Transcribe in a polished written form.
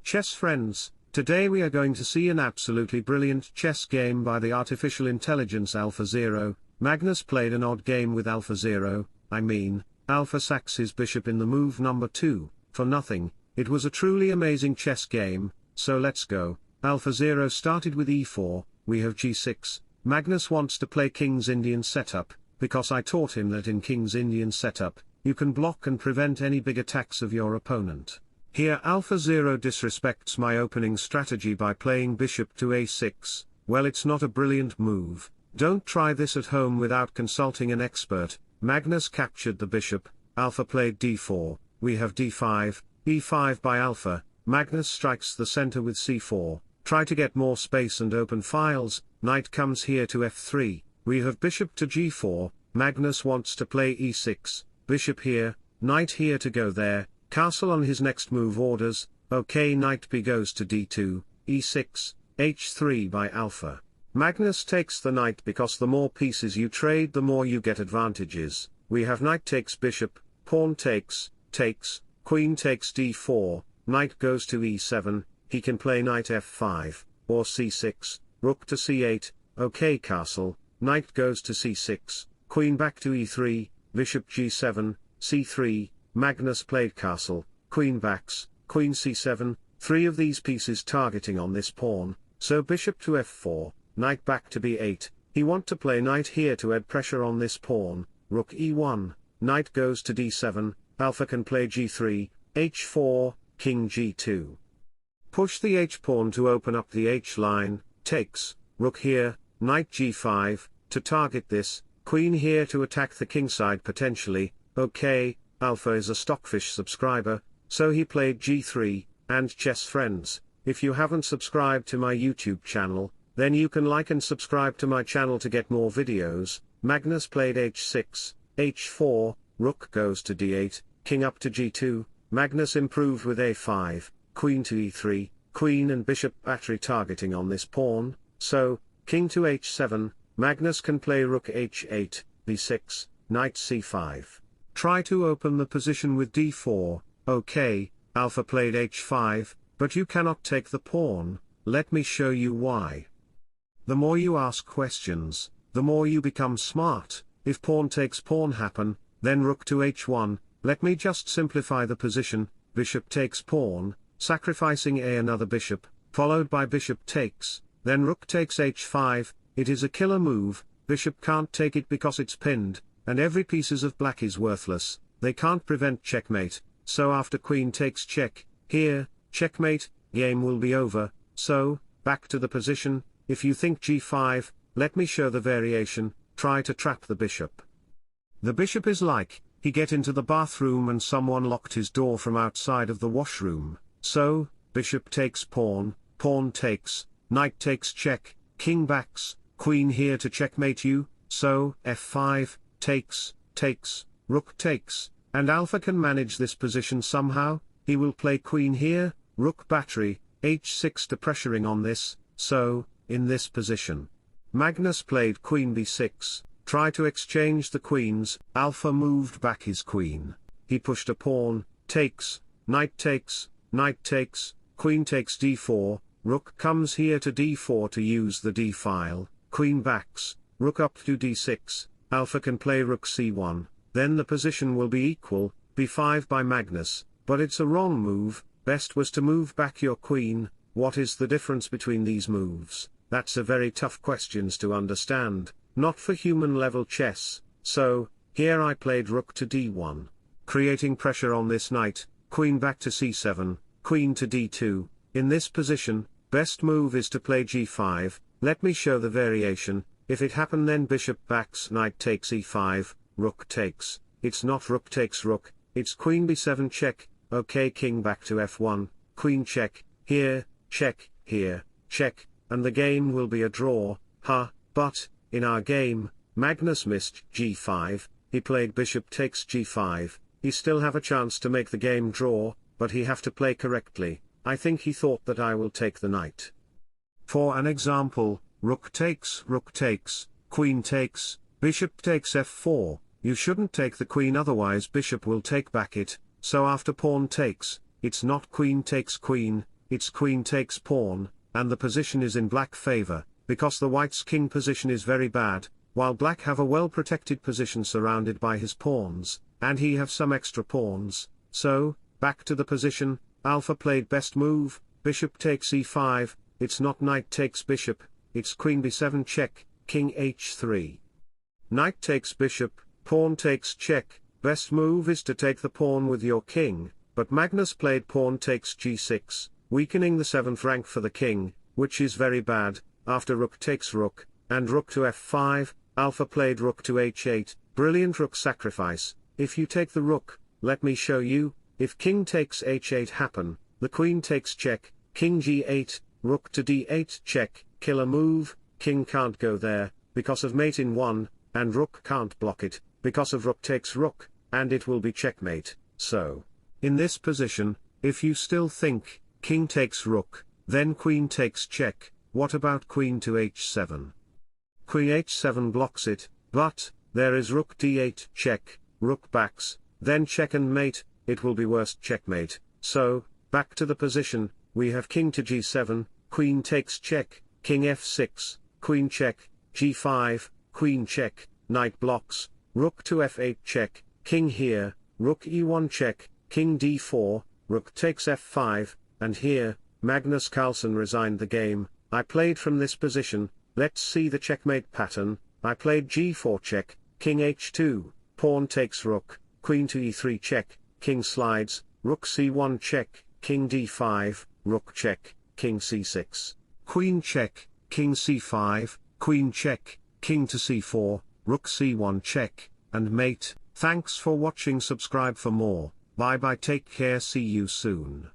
Chess friends, today we are going to see an absolutely brilliant chess game by the artificial intelligence AlphaZero. Magnus played an odd game with AlphaZero, Alpha sacks his bishop in the move number 2, for nothing. It was a truly amazing chess game, so let's go. AlphaZero started with e4, we have g6, Magnus wants to play King's Indian setup, because I taught him that in King's Indian setup, you can block and prevent any big attacks of your opponent. Here AlphaZero disrespects my opening strategy by playing bishop to a6, well it's not a brilliant move, don't try this at home without consulting an expert. Magnus captured the bishop, Alpha played d4, we have d5, e5 by Alpha, Magnus strikes the center with c4, try to get more space and open files, knight comes here to f3, we have bishop to g4, Magnus wants to play e6, bishop here, knight here to go there, castle on his next move orders, okay knight b goes to d2, e6, h3 by Alpha. Magnus takes the knight because the more pieces you trade the more you get advantages. We have knight takes bishop, pawn takes, queen takes d4, knight goes to e7, he can play knight f5, or c6, rook to c8, okay castle, knight goes to c6, queen back to e3, bishop g7, c3, Magnus played castle, queen backs, queen c7, 3 of these pieces targeting on this pawn, so bishop to f4, knight back to b8, he want to play knight here to add pressure on this pawn, rook e1, knight goes to d7, Alpha can play g3, h4, king g2. Push the h-pawn to open up the h-line, takes, rook here, knight g5, to target this, queen here to attack the kingside potentially, okay, Alpha is a Stockfish subscriber, so he played g3, and chess friends, if you haven't subscribed to my YouTube channel, then you can like and subscribe to my channel to get more videos. Magnus played h6, h4, rook goes to d8, king up to g2, Magnus improved with a5, queen to e3, queen and bishop battery targeting on this pawn, so, king to h7, Magnus can play rook h8, b6, knight c5. Try to open the position with d4, okay, Alpha played h5, but you cannot take the pawn, let me show you why. The more you ask questions, the more you become smart. If pawn takes pawn happen, then rook to h1, let me just simplify the position, bishop takes pawn, sacrificing another bishop, followed by bishop takes, then rook takes h5, it is a killer move, bishop can't take it because it's pinned, and every pieces of black is worthless, they can't prevent checkmate, so after queen takes check, here, checkmate, game will be over, so, back to the position. If you think g5, let me show the variation, try to trap the bishop. The bishop is like, he get into the bathroom and someone locked his door from outside of the washroom, so, bishop takes pawn, pawn takes, knight takes check, king backs, queen here to checkmate you, so, f5, takes, rook takes, and Alpha can manage this position somehow, he will play queen here, rook battery, h6 to pressuring on this, so, in this position. Magnus played queen b6, try to exchange the queens, Alpha moved back his queen, he pushed a pawn, takes, queen takes d4, rook comes here to d4 to use the d-file, queen backs, rook up to d6, Alpha can play rook c1, then the position will be equal, b5 by Magnus, but it's a wrong move, best was to move back your queen. What is the difference between these moves? That's a very tough questions to understand, not for human level chess, so, here I played rook to d1, creating pressure on this knight, queen back to c7, queen to d2, in this position, best move is to play g5, let me show the variation, if it happen then bishop backs knight takes e5, rook takes, it's not rook takes rook, it's queen b7 check, okay king back to f1, queen check, here, check, here, check, and the game will be a draw, but, in our game, Magnus missed g5, he played bishop takes g5, he still have a chance to make the game draw, but he have to play correctly, I think he thought that I will take the knight. For an example, rook takes, queen takes, bishop takes f4, you shouldn't take the queen otherwise bishop will take back it, so after pawn takes, it's not queen takes queen, its queen takes pawn, and the position is in black favor, because the white's king position is very bad, while black have a well-protected position surrounded by his pawns, and he have some extra pawns. So, back to the position, alpha played best move, bishop takes e5, it's not knight takes bishop, it's queen b7 check, king h3. Knight takes bishop, pawn takes check, best move is to take the pawn with your king, but Magnus played pawn takes g6, weakening the 7th rank for the king, which is very bad. After rook takes rook, and rook to f5, alpha played rook to h8, brilliant rook sacrifice. If you take the rook, let me show you. If king takes h8 happen, the queen takes check, king g8, rook to d8 check, killer move, king can't go there, because of mate in 1, and rook can't block it, because of rook takes rook, and it will be checkmate. So, in this position, if you still think, king takes rook, then queen takes check. What about queen to h7? Queen h7 blocks it, but, there is rook d8 check, rook backs, then check and mate, it will be worst checkmate. So, back to the position, we have king to g7, queen takes check, king f6, queen check, g5, queen check, knight blocks, rook to f8 check, king here, rook e1 check, king d4, rook takes f5, and here, Magnus Carlsen resigned the game. I played from this position. Let's see the checkmate pattern. I played g4 check, king h2, pawn takes rook, queen to e3 check, king slides, rook c1 check, king d5, rook check, king c6, queen check, king c5, queen check, king to c4, rook c1 check, and mate. Thanks for watching. Subscribe for more. Bye bye, take care, see you soon.